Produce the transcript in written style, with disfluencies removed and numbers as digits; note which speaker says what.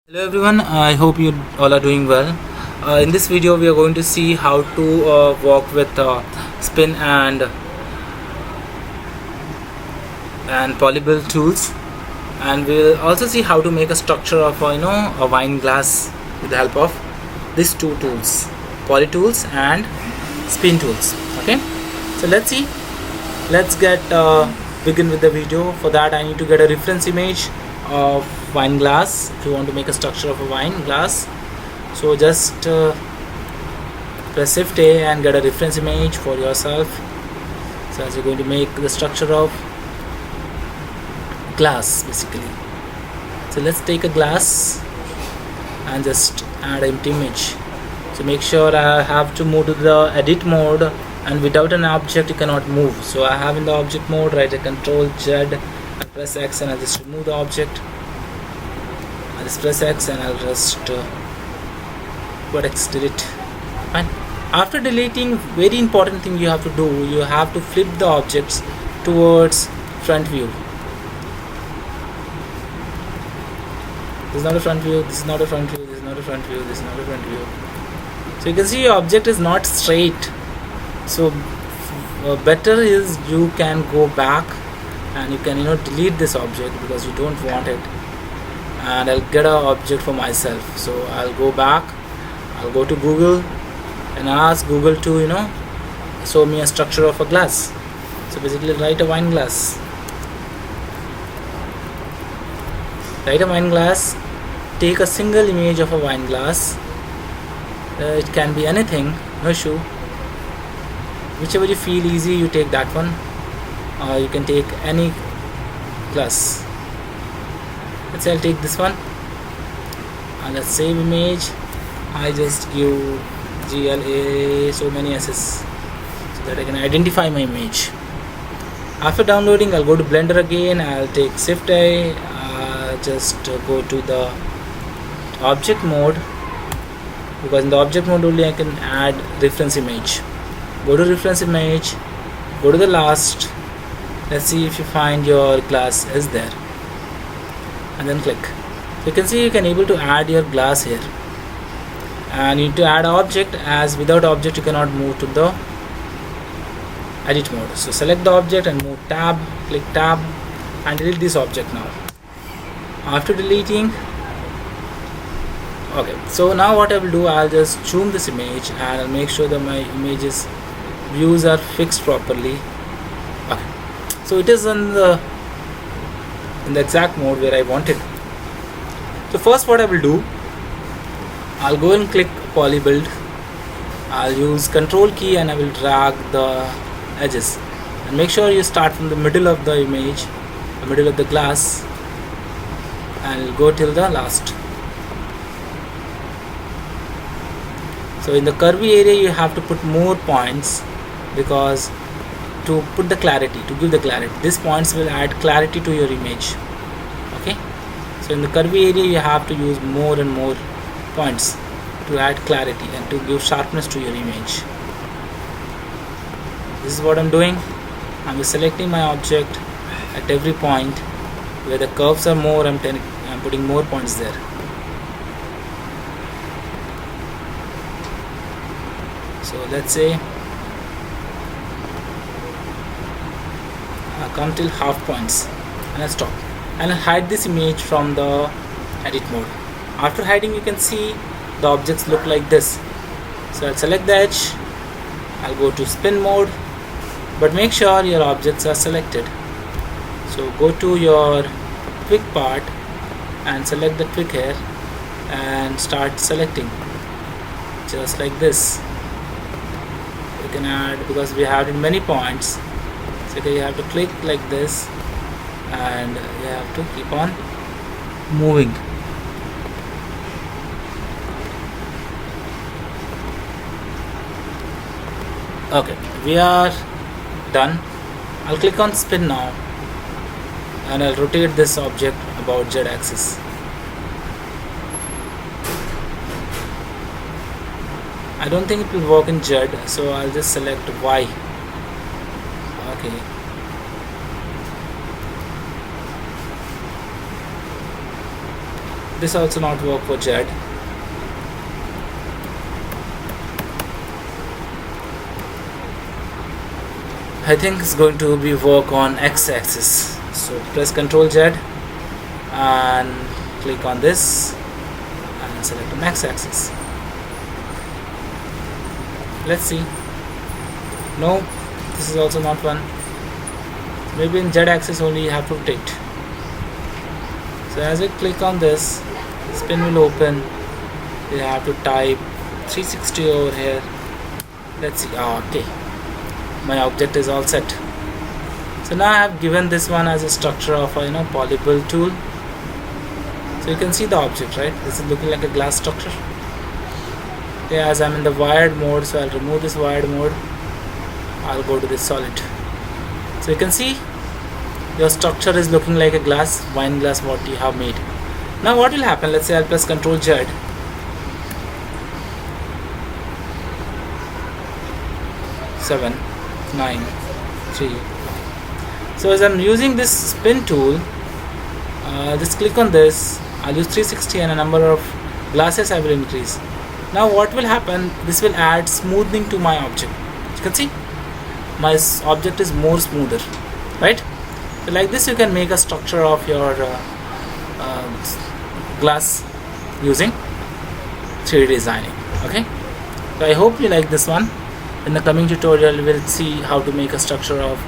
Speaker 1: Hello everyone, I hope you all are doing well. In this video we are going to see how to work with spin and polybuild tools, and we'll also see how to make a structure of a wine glass with the help of these two tools, poly tools and spin tools. Okay, so let's get begin with the video. For that I need to get a reference image of wine glass if you want to make a structure of a wine glass. So just press shift A and get a reference image for yourself. So as you're going to make the structure of glass basically. So let's take a glass and just add an empty image. So make sure I have to move to the edit mode, and without an object you cannot move. So I have in the object mode, right, a control Z and press X, and I just remove the object. I just press X and I'll just delete. Fine. After deleting, very important thing you have to do, you have to flip the objects towards front view. This is not a front view, this is not a front view, this is not a front view, this is not a front view. So you can see your object is not straight. So better is you can go back and you can delete this object because you don't want it, and I'll get an object for myself. So I'll go back, I'll go to Google and ask Google to show me a structure of a glass. So basically write a wine glass, take a single image of a wine glass. It can be anything, no issue, whichever you feel easy you take that one, or you can take any glass. Let's say I'll take this one and let's save image. I just give GLA so many S's so that I can identify my image. After downloading, I'll go to Blender again. I'll take shift A, just go to the object mode, because in the object mode only I can add reference image. Go to reference image, go to the last, let's see if you find your glass is there, and then click. So you can see you can able to add your glass here, and you need to add object, as without object you cannot move to the edit mode. So select the object and move tab, click tab and delete this object now. After deleting, okay, so now what I will do, I'll just zoom this image and I'll make sure that my images views are fixed properly. Okay, so it is in the exact mode where I want it. So first what I will do, I'll go and click polybuild. I'll use control key and I will drag the edges, and make sure you start from the middle of the image, the middle of the glass, and go till the last. So in the curvy area you have to put more points, because to put the clarity, to give the clarity, these points will add clarity to your image. Okay, so in the curvy area you have to use more and more points to add clarity and to give sharpness to your image. This is what I'm doing. I'm selecting my object at every point where the curves are more. I'm putting more points there. So let's say I'll come till half points and I'll stop, and I'll hide this image from the edit mode. After hiding, you can see the objects look like this. So I'll select the edge, I'll go to spin mode, but make sure your objects are selected. So go to your tweak part and select the tweak here and start selecting just like this. You can add, because we have in many points, so you have to click like this and you have to keep on moving. Okay, we are done. I'll click on spin now and I'll rotate this object about Z axis. I don't think it will work in Z, so I'll just select Y. Okay, This also not work for Z. I think it's going to be work on x-axis. So press Ctrl Z and click on this and select on x-axis. Let's see. No, this is also not one. Maybe in z-axis only you have to rotate. So as we click on this, spin will open. You have to type 360 over here. Let's see. Okay, my object is all set. So now I have given this one as a structure of a polybuild tool. So you can see the object, right? This is looking like a glass structure. Okay, as I'm in the wired mode, so I'll remove this wired mode. I'll go to this solid. So you can see your structure is looking like a glass, wine glass what you have made. Now what will happen? Let's say I'll press Ctrl Z. Seven, 9, 3. So as I'm using this spin tool, just click on this. I'll use 360 and a number of glasses I will increase. Now what will happen? This will add smoothing to my object. You can see my object is more smoother, right? So like this you can make a structure of your glass using 3D designing. Okay, so I hope you like this one. In the coming tutorial we'll see how to make a structure of